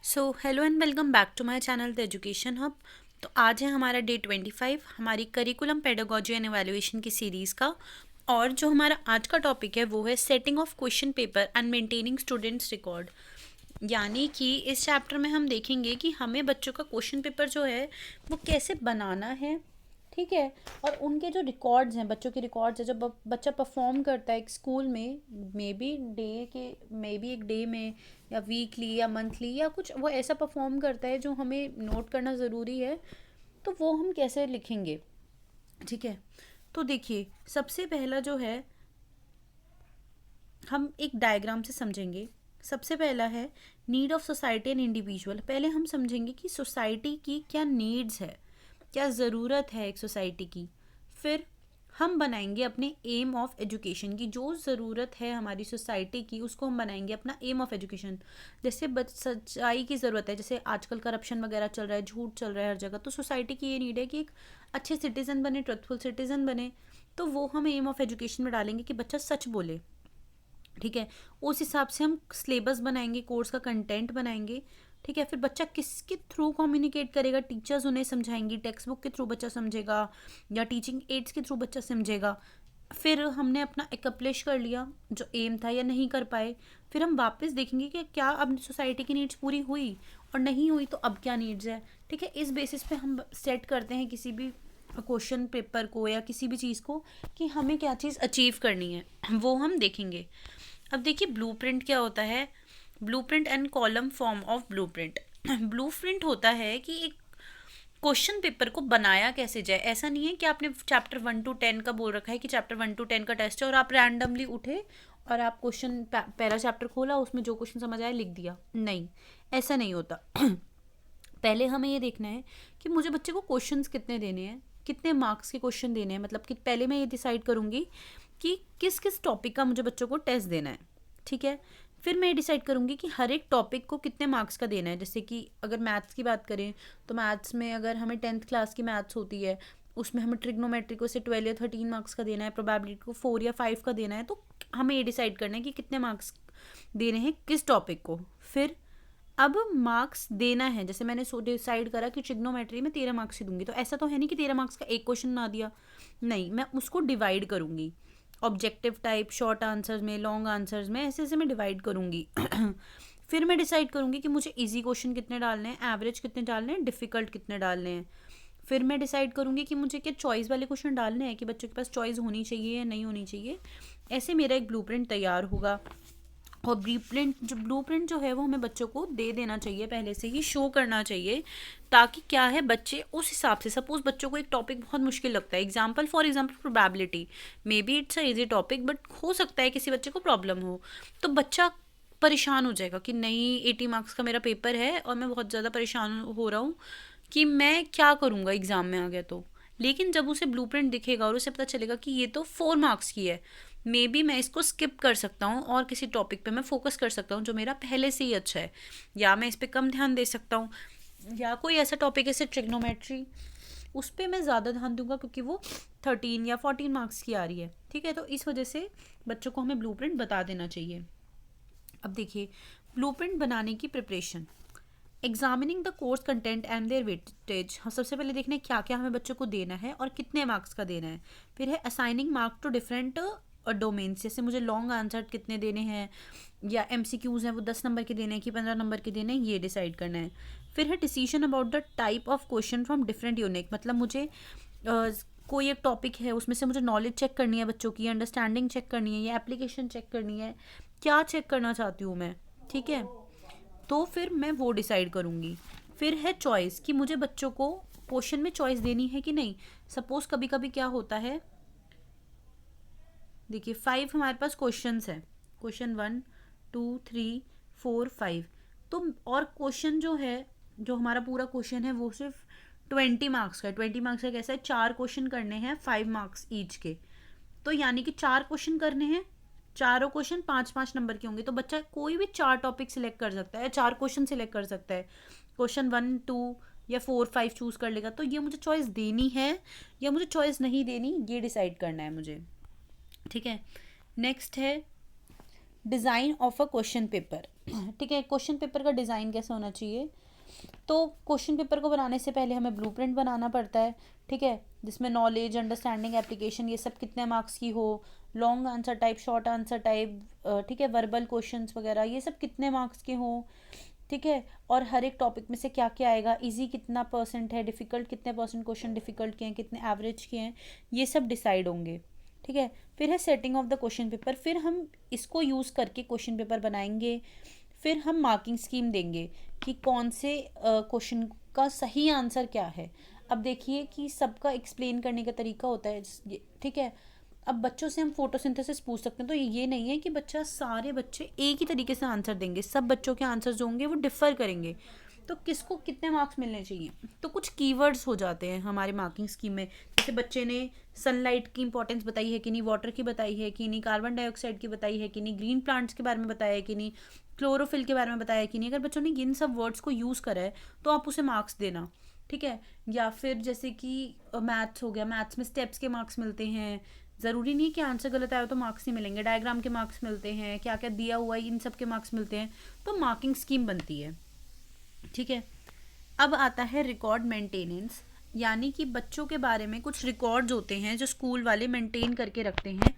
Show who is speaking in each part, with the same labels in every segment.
Speaker 1: Hello and welcome back to my channel the education hub. तो आज है हमारा डे 25 हमारी करिकुलम पेडागोजी एंड एवेल्युएशन की सीरीज़ का। और जो हमारा आज का टॉपिक है वो है setting of question paper and maintaining students record. यानी कि इस चैप्टर में हम देखेंगे कि हमें बच्चों का क्वेश्चन पेपर जो है वो कैसे बनाना है, ठीक है। और उनके जो रिकॉर्ड्स हैं, बच्चों के रिकॉर्ड्स है, जब बच्चा परफॉर्म करता है एक स्कूल में, मे बी एक डे में या वीकली या मंथली या कुछ वो ऐसा परफॉर्म करता है जो हमें नोट करना ज़रूरी है, तो वो हम कैसे लिखेंगे, ठीक है। तो देखिए, सबसे पहला जो है हम एक डायग्राम से समझेंगे। सबसे पहला है need of society and individual. पहले हम समझेंगे कि सोसाइटी की क्या नीड्स है, क्या ज़रूरत है एक सोसाइटी की। फिर हम बनाएंगे अपने एम ऑफ एजुकेशन की, जो ज़रूरत है हमारी सोसाइटी की उसको हम बनाएंगे अपना एम ऑफ एजुकेशन। जैसे सच्चाई की ज़रूरत है, जैसे आजकल करप्शन वगैरह चल रहा है, झूठ चल रहा है हर जगह, तो सोसाइटी की ये नीड है कि एक अच्छे सिटीज़न बने, ट्रुथफुल सिटीज़न बने। तो वो हम एम ऑफ एजुकेशन में डालेंगे कि बच्चा सच बोले, ठीक है। उस हिसाब से हम सिलेबस बनाएंगे, कोर्स का कंटेंट बनाएंगे, ठीक है। फिर बच्चा किसके थ्रू कम्युनिकेट करेगा, टीचर्स उन्हें समझाएंगी, टेक्स्ट बुक के थ्रू बच्चा समझेगा या टीचिंग एड्स के थ्रू बच्चा समझेगा। फिर हमने अपना एकम्प्लिश कर लिया जो एम था या नहीं कर पाए, फिर हम वापस देखेंगे कि क्या अब सोसाइटी की नीड्स पूरी हुई, और नहीं हुई तो अब क्या नीड्स है, ठीक है। इस बेसिस पे हम सेट करते हैं किसी भी क्वेश्चन पेपर को या किसी भी चीज़ को कि हमें क्या चीज़ अचीव करनी है, वो हम देखेंगे। अब देखिए ब्लूप्रिंट क्या होता है। Blueprint and column form of blueprint. Blueprint होता है कि एक क्वेश्चन पेपर को बनाया कैसे जाए। ऐसा नहीं है कि आपने चैप्टर 1 to 10 का बोल रखा है कि चैप्टर 1 to 10 का टेस्ट है और आप रैंडमली उठे और आप क्वेश्चन पहला चैप्टर खोला, उसमें जो क्वेश्चन समझ आया लिख दिया। नहीं, ऐसा नहीं होता। पहले हमें ये देखना है कि मुझे बच्चे को क्वेश्चंस कितने देने हैं, कितने मार्क्स के क्वेश्चन देने हैं। मतलब कि पहले मैं ये डिसाइड करूँगी कि किस किस टॉपिक का मुझे बच्चों को टेस्ट देना है, ठीक है। फिर मैं ये डिसाइड करूँगी कि हर एक टॉपिक को कितने मार्क्स का देना है। जैसे कि अगर मैथ्स की बात करें तो मैथ्स में अगर हमें 10th क्लास की मैथ्स होती है, उसमें हमें ट्रिग्नोमेट्री को से 12 या 13 मार्क्स का देना है, प्रोबेबिलिटी को 4 या 5 का देना है, तो हमें ये डिसाइड करना है कि कितने मार्क्स देने हैं किस टॉपिक को। फिर अब मार्क्स देना है, जैसे मैंने डिसाइड करा कि ट्रिग्नोमेट्री में 13 मार्क्स ही दूंगी, तो ऐसा तो है नहीं कि 13 मार्क्स का एक क्वेश्चन ना दिया। नहीं, मैं उसको डिवाइड करूंगी ऑब्जेक्टिव टाइप, शॉर्ट आंसर्स में, लॉन्ग आंसर्स में, ऐसे ऐसे मैं डिवाइड करूंगी। फिर मैं डिसाइड करूंगी कि मुझे इजी क्वेश्चन कितने डालने हैं, एवरेज कितने डालने हैं, डिफ़िकल्ट कितने डालने हैं। फिर मैं डिसाइड करूंगी कि मुझे क्या चॉइस वाले क्वेश्चन डालने हैं, कि बच्चों के पास चॉइस होनी चाहिए या नहीं होनी चाहिए। ऐसे मेरा एक ब्लूप्रिंट तैयार होगा। और ब्लूप्रिंट जो है वो हमें बच्चों को दे देना चाहिए, पहले से ही शो करना चाहिए, ताकि क्या है बच्चे उस हिसाब से, सपोज बच्चों को एक टॉपिक बहुत मुश्किल लगता है, example for example probability, may be it's a easy topic but हो सकता है किसी बच्चे को प्रॉब्लम हो, तो बच्चा परेशान हो जाएगा कि नहीं 80 मार्क्स का मेरा पेपर है और मैं बहुत ज़्यादा परेशान हो रहा हूँ कि मैं क्या करूँगा एग्ज़ाम में आ गया तो। लेकिन जब उसे ब्लूप्रिंट दिखेगा और उसे पता चलेगा कि ये तो 4 मार्क्स की है, मे बी मैं इसको स्किप कर सकता हूँ और किसी टॉपिक पे मैं फोकस कर सकता हूँ जो मेरा पहले से ही अच्छा है, या मैं इस पर कम ध्यान दे सकता हूँ, या कोई ऐसा टॉपिक है जैसे ट्रिग्नोमेट्री, उस पर मैं ज़्यादा ध्यान दूंगा क्योंकि वो 13 या 14 मार्क्स की आ रही है, ठीक है। तो इस वजह से बच्चों को हमें ब्लूप्रिंट बता देना चाहिए। अब देखिए ब्लूप्रिंट बनाने की preparation. Examining the course content and their weightage. हम सबसे पहले देखना है क्या क्या हमें बच्चों को देना है और कितने मार्क्स का देना है। फिर है assigning mark to different domains, जैसे मुझे लॉन्ग आंसर कितने देने हैं या MCQs हैं वो 10 नंबर के देने हैं कि 15 नंबर के देने हैं, ये डिसाइड करना है। फिर है decision about the type of question from different unit. मतलब मुझे कोई एक टॉपिक है उसमें से मुझे नॉलेज चेक करनी है बच्चों की, अंडरस्टैंडिंग चेक करनी है या एप्लीकेशन चेक करनी है, क्या चेक करना चाहती हूँ मैं, ठीक है। तो फिर मैं वो डिसाइड करूँगी। फिर है चॉइस, कि मुझे बच्चों को क्वेश्चन में चॉइस देनी है कि नहीं। सपोज कभी कभी क्या होता है, देखिए 5 हमारे पास क्वेश्चंस हैं, क्वेश्चन 1 2 3 4 5, तो और क्वेश्चन जो है, जो हमारा पूरा क्वेश्चन है वो सिर्फ 20 मार्क्स का है। 20 मार्क्स का कैसा है, 4 क्वेश्चन करने हैं 5 मार्क्स ईच के, तो यानी कि 4 क्वेश्चन करने हैं, चारों क्वेश्चन 5 5 नंबर के होंगे, तो बच्चा कोई भी 4 टॉपिक सिलेक्ट कर सकता है, 4 क्वेश्चन सिलेक्ट कर सकता है, क्वेश्चन 1 2 या 4 5 चूज कर लेगा। तो ये मुझे चॉइस देनी है या मुझे चॉइस नहीं देनी, ये डिसाइड करना है मुझे, ठीक है। नेक्स्ट है design of a question paper. ठीक है, क्वेश्चन पेपर का डिज़ाइन कैसा होना चाहिए? तो क्वेश्चन पेपर को बनाने से पहले हमें ब्लूप्रिंट बनाना पड़ता है। ठीक है, जिसमें नॉलेज, अंडरस्टैंडिंग, एप्लीकेशन ये सब कितने मार्क्स की हो, long answer type, short answer type, ठीक है, वर्बल क्वेश्चंस वगैरह ये सब कितने मार्क्स के हों। ठीक है, और हर एक टॉपिक में से क्या क्या आएगा, इजी कितना परसेंट है, डिफ़िकल्ट कितने परसेंट क्वेश्चन डिफ़िकल्ट के हैं, कितने एवरेज के हैं, ये सब डिसाइड होंगे। ठीक है, फिर है setting of the question paper, फिर हम इसको यूज़ करके क्वेश्चन पेपर बनाएंगे। फिर हम मार्किंग स्कीम देंगे कि कौन से क्वेश्चन का सही आंसर क्या है। अब देखिए कि सबका एक्सप्लेन करने का तरीका होता है। ठीक है, अब बच्चों से हम फोटोसिंथेसिस पूछ सकते हैं, तो ये नहीं है कि सारे बच्चे एक ही तरीके से आंसर देंगे, सब बच्चों के आंसर जो होंगे वो डिफ़र करेंगे। तो किसको कितने मार्क्स मिलने चाहिए, तो कुछ कीवर्ड्स हो जाते हैं हमारे मार्किंग स्कीम में। जैसे बच्चे ने सनलाइट की इंपॉर्टेंस बताई है कि नहीं, वाटर की बताई है कि नहीं, कार्बन डाइऑक्साइड की बताई है कि नहीं, ग्रीन प्लांट्स के बारे में बताया है कि नहीं, क्लोरोफिल के बारे में बताया है कि नहीं। अगर बच्चों ने इन सब वर्ड्स को यूज़ करा है तो आप उसे मार्क्स देना। ठीक है, या फिर जैसे कि मैथ्स हो गया, मैथ्स में स्टेप्स के मार्क्स मिलते हैं। ज़रूरी नहीं कि आंसर गलत आया तो मार्क्स नहीं मिलेंगे, डायग्राम के मार्क्स मिलते हैं, क्या क्या दिया हुआ है इन सब के मार्क्स मिलते हैं। तो मार्किंग स्कीम बनती है। ठीक है, अब आता है रिकॉर्ड मेंटेनेंस, यानी कि बच्चों के बारे में कुछ रिकॉर्ड्स होते हैं जो स्कूल वाले मेंटेन करके रखते हैं।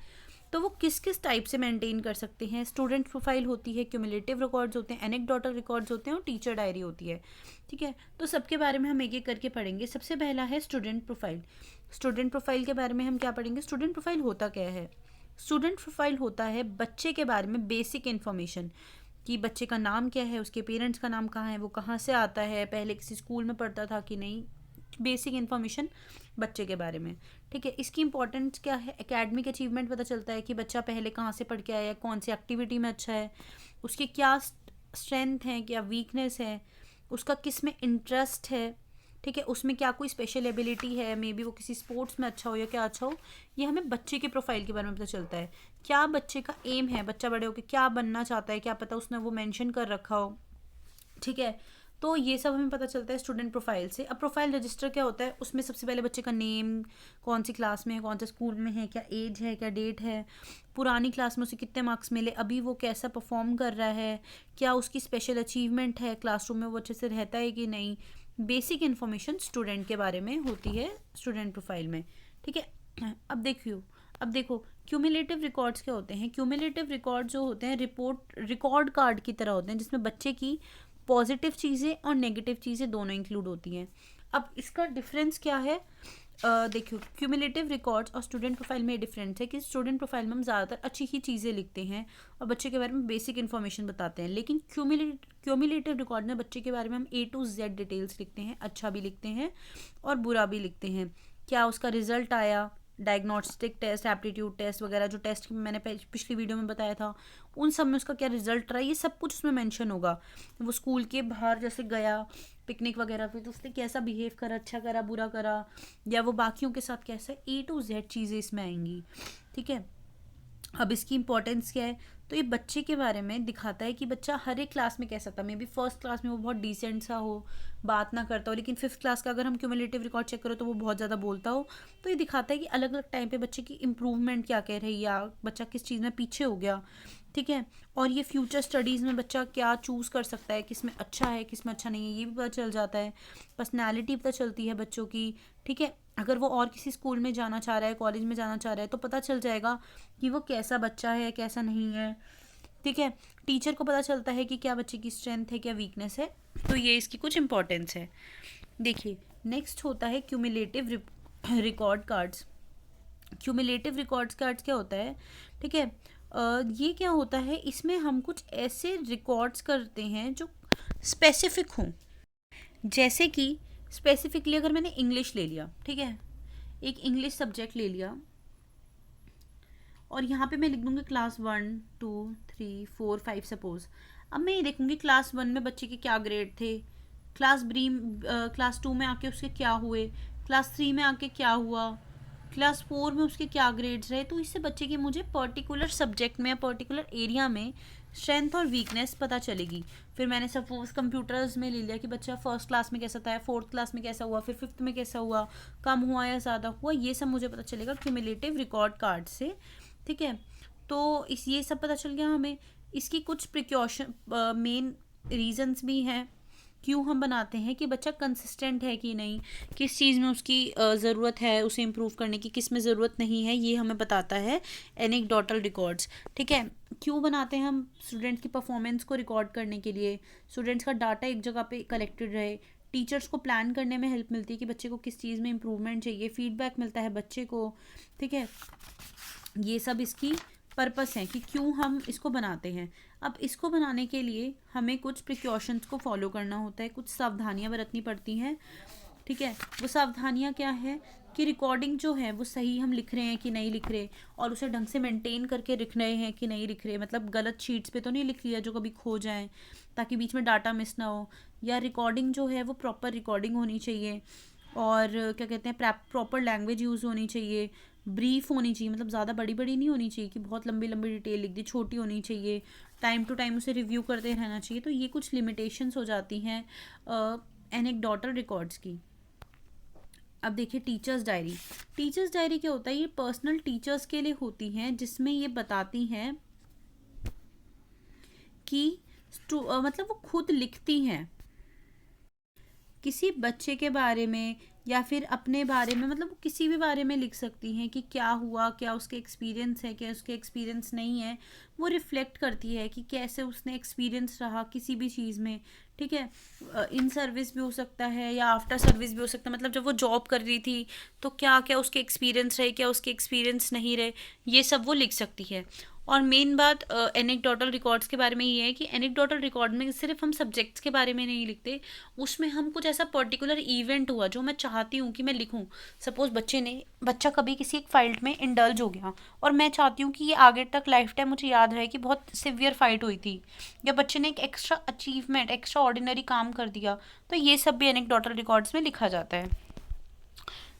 Speaker 1: तो वो किस किस टाइप से मेंटेन कर सकते हैं? स्टूडेंट प्रोफाइल होती है, क्यूमुलेटिव रिकॉर्ड्स होते हैं, एनेक्डोटल रिकॉर्ड्स होते हैं और टीचर डायरी होती है। ठीक है, तो सबके बारे में हम एक एक करके पढ़ेंगे। सबसे पहला है स्टूडेंट प्रोफाइल। स्टूडेंट प्रोफाइल के बारे में हम क्या पढ़ेंगे? स्टूडेंट प्रोफाइल होता क्या है? स्टूडेंट प्रोफाइल होता है बच्चे के बारे में बेसिक इन्फॉर्मेशन, कि बच्चे का नाम क्या है, उसके पेरेंट्स का नाम कहाँ है, वो कहाँ से आता है, पहले किसी स्कूल में पढ़ता था कि नहीं, बेसिक इन्फॉर्मेशन बच्चे के बारे में। ठीक है, इसकी इंपॉर्टेंस क्या है? एकेडमिक अचीवमेंट पता चलता है कि बच्चा पहले कहाँ से पढ़ के आया है, कौन सी एक्टिविटी में अच्छा है, उसके क्या स्ट्रेंथ है, क्या वीकनेस है, उसका किस में इंटरेस्ट है। ठीक है, उसमें क्या कोई स्पेशल एबिलिटी है, मे बी वो किसी स्पोर्ट्स में अच्छा हो या क्या अच्छा हो। ये हमें बच्चे के प्रोफाइल के बारे में पता चलता है। क्या बच्चे का एम है, बच्चा बड़े होकर क्या बनना चाहता है, क्या पता उसने वो मेंशन कर रखा हो। ठीक है, तो ये सब हमें पता चलता है स्टूडेंट प्रोफाइल से। अब प्रोफाइल रजिस्टर क्या होता है? उसमें सबसे पहले बच्चे का नेम, कौन सी क्लास में है, कौन से स्कूल में है, क्या एज है, क्या डेट है, पुरानी क्लास में उसे कितने मार्क्स मिले, अभी वो कैसा परफॉर्म कर रहा है, क्या उसकी स्पेशल अचीवमेंट है, क्लासरूम में वो अच्छे से रहता है कि नहीं। बेसिक इन्फॉर्मेशन स्टूडेंट के बारे में होती है स्टूडेंट प्रोफाइल में। ठीक है, अब देखो क्यूमुलेटिव रिकॉर्ड्स क्या होते हैं? क्यूमुलेटिव रिकॉर्ड जो होते हैं रिकॉर्ड कार्ड की तरह होते हैं, जिसमें बच्चे की पॉजिटिव चीज़ें और नेगेटिव चीज़ें दोनों इंक्लूड होती हैं। अब इसका डिफरेंस क्या है? देखियो, क्यूमुलेटिव रिकॉर्ड्स और स्टूडेंट प्रोफाइल में डिफरेंस है कि स्टूडेंट प्रोफाइल में हम ज़्यादातर अच्छी ही चीज़ें लिखते हैं और बच्चे के बारे में बेसिक इन्फॉर्मेशन बताते हैं, लेकिन क्यूमुलेटिव रिकॉर्ड में बच्चे के बारे में हम A to Z डिटेल्स लिखते हैं, अच्छा भी लिखते हैं और बुरा भी लिखते हैं। क्या उसका रिजल्ट आया, डायग्नोस्टिक टेस्ट, एप्टीट्यूड टेस्ट वगैरह, जो टेस्ट मैंने पिछली वीडियो में बताया था, उन सब में उसका क्या रिजल्ट रहा, ये सब कुछ उसमें मेंशन होगा। वो स्कूल के बाहर जैसे गया पिकनिक वगैरह पे, तो उसने कैसा बिहेव करा, अच्छा करा, बुरा करा, या वो बाकियों के साथ कैसा, A to Z चीज़ें इसमें आएंगी। ठीक है, अब इसकी इंपॉर्टेंस क्या है? तो ये बच्चे के बारे में दिखाता है कि बच्चा हर एक क्लास में कैसा था। मे बी फर्स्ट क्लास में वो बहुत डिसेंट सा हो, बात ना करता हो, लेकिन फिफ्थ क्लास का अगर हम क्यूमुलेटिव रिकॉर्ड चेक करो तो वो बहुत ज़्यादा बोलता हो। तो ये दिखाता है कि अलग अलग टाइम पे बच्चे की इंप्रूवमेंट क्या कह रही है, या बच्चा किस चीज़ में पीछे हो गया। ठीक है, और ये फ्यूचर स्टडीज़ में बच्चा क्या चूज़ कर सकता है, किस में अच्छा है, किस में अच्छा नहीं है, ये भी पता चल जाता है। पर्सनैलिटी पता चलती है बच्चों की। ठीक है, अगर वो और किसी स्कूल में जाना चाह रहा है, कॉलेज में जाना चाह रहा है, तो पता चल जाएगा कि वो कैसा बच्चा है, कैसा नहीं है। ठीक है, टीचर को पता चलता है कि क्या बच्चे की स्ट्रेंथ है, क्या वीकनेस है। तो ये इसकी कुछ इंपॉर्टेंस है। देखिए, नेक्स्ट होता है cumulative record cards. Cumulative records cards क्या होता है? ठीक है, ये क्या होता है? इसमें हम कुछ ऐसे रिकॉर्ड्स करते हैं जो स्पेसिफिक हों। जैसे कि स्पेसिफिकली अगर मैंने इंग्लिश ले लिया, ठीक है, एक इंग्लिश सब्जेक्ट ले लिया, और यहाँ पे मैं लिख दूँगी क्लास 1 2 3 4 5 सपोज। अब मैं ये देखूँगी क्लास 1 में बच्चे के क्या ग्रेड थे, क्लास 2 में आके उसके क्या हुए, क्लास 3 में आके क्या हुआ, क्लास 4 में उसके क्या ग्रेड्स रहे। तो इससे बच्चे की मुझे पर्टिकुलर सब्जेक्ट में या पर्टिकुलर एरिया में स्ट्रेंथ और वीकनेस पता चलेगी। फिर मैंने सपोज कंप्यूटर्स में ले लिया कि बच्चा फर्स्ट क्लास में कैसा था, फोर्थ क्लास में कैसा हुआ, फिर फिफ्थ में कैसा हुआ, कम हुआ या ज़्यादा हुआ, ये सब मुझे पता चलेगा क्यूमुलेटिव रिकॉर्ड कार्ड से। ठीक है, तो ये सब पता चल गया हमें। इसकी कुछ प्रिकॉशन मेन रीजंस भी हैं क्यों हम बनाते हैं, कि बच्चा कंसिस्टेंट है कि नहीं, किस चीज़ में उसकी ज़रूरत है उसे इम्प्रूव करने की, किस में ज़रूरत नहीं है, ये हमें बताता है एनेक्डोटल रिकॉर्ड्स। ठीक है, क्यों बनाते हैं हम, स्टूडेंट्स की परफॉर्मेंस को रिकॉर्ड करने के लिए, स्टूडेंट्स का डाटा एक जगह पे कलेक्टेड रहे, टीचर्स को प्लान करने में हेल्प मिलती है कि बच्चे को किस चीज़ में इम्प्रूवमेंट चाहिए, फीडबैक मिलता है बच्चे को। ठीक है, ये सब इसकी पर्पस है कि क्यों हम इसको बनाते हैं। अब इसको बनाने के लिए हमें कुछ प्रिकॉशंस को फॉलो करना होता है, कुछ सावधानियां बरतनी पड़ती हैं। ठीक है, वो सावधानियां क्या है कि रिकॉर्डिंग जो है वो सही हम लिख रहे हैं कि नहीं लिख रहे, और उसे ढंग से मेंटेन करके लिख रहे हैं कि नहीं लिख रहे, मतलब गलत शीट्स पे तो नहीं लिख लिया जो कभी खो जाए, ताकि बीच में डाटा मिस ना हो। या रिकॉर्डिंग जो है वो प्रॉपर रिकॉर्डिंग होनी चाहिए, और क्या कहते हैं, प्रॉपर लैंग्वेज यूज़ होनी चाहिए, ब्रीफ होनी चाहिए, मतलब ज़्यादा बड़ी बड़ी नहीं होनी चाहिए कि बहुत लंबी लंबी डिटेल लिख दी, छोटी होनी चाहिए, टाइम टू टाइम उसे रिव्यू करते रहना चाहिए। तो ये कुछ लिमिटेशंस हो जाती हैं एनेक्डोटल रिकॉर्ड्स की। अब देखिए टीचर्स डायरी। टीचर्स डायरी क्या होता है, ये पर्सनल टीचर्स के लिए होती हैं, जिसमें ये बताती हैं कि मतलब वो खुद लिखती हैं किसी बच्चे के बारे में या फिर अपने बारे में, मतलब वो किसी भी बारे में लिख सकती हैं कि क्या हुआ, क्या उसके एक्सपीरियंस है, क्या उसके एक्सपीरियंस नहीं है। वो रिफ्लेक्ट करती है कि कैसे उसने एक्सपीरियंस रहा किसी भी चीज़ में। ठीक है, इन सर्विस भी हो सकता है या आफ्टर सर्विस भी हो सकता है, मतलब जब वो जॉब कर रही थी तो क्या क्या उसके एक्सपीरियंस रहे, क्या उसके एक्सपीरियंस नहीं रहे, ये सब वो लिख सकती है। और मेन बात एनेक्डोटल रिकॉर्ड्स के बारे में ये है कि एनेक्डोटल रिकॉर्ड में सिर्फ हम सब्जेक्ट्स के बारे में नहीं लिखते, उसमें हम कुछ ऐसा पर्टिकुलर इवेंट हुआ जो मैं चाहती हूँ कि मैं लिखूँ। सपोज बच्चा कभी किसी एक फाइट में इंडल्ज हो गया और मैं चाहती हूँ कि ये आगे तक लाइफ टाइम मुझे याद रहे कि बहुत सिवियर फाइट हुई थी, या बच्चे ने एक एक्स्ट्रा अचीवमेंट, एक्स्ट्रा ऑर्डिनरी काम कर दिया, तो ये सब भी एनेक्डोटल रिकॉर्ड्स में लिखा जाता है।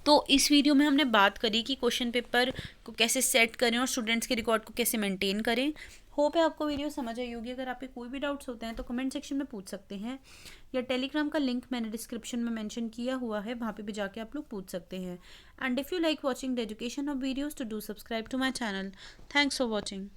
Speaker 1: तो इस वीडियो में हमने बात करी कि क्वेश्चन पेपर को कैसे सेट करें और स्टूडेंट्स के रिकॉर्ड को कैसे मेंटेन करें। होप है आपको वीडियो समझ आई होगी। अगर आपके कोई भी डाउट्स होते हैं तो कमेंट सेक्शन में पूछ सकते हैं, या टेलीग्राम का लिंक मैंने डिस्क्रिप्शन में मेंशन किया हुआ है, वहाँ पे भी जाके आप लोग पूछ सकते हैं। And if you like watching the education of videos, to do subscribe to my channel. Thanks for watching.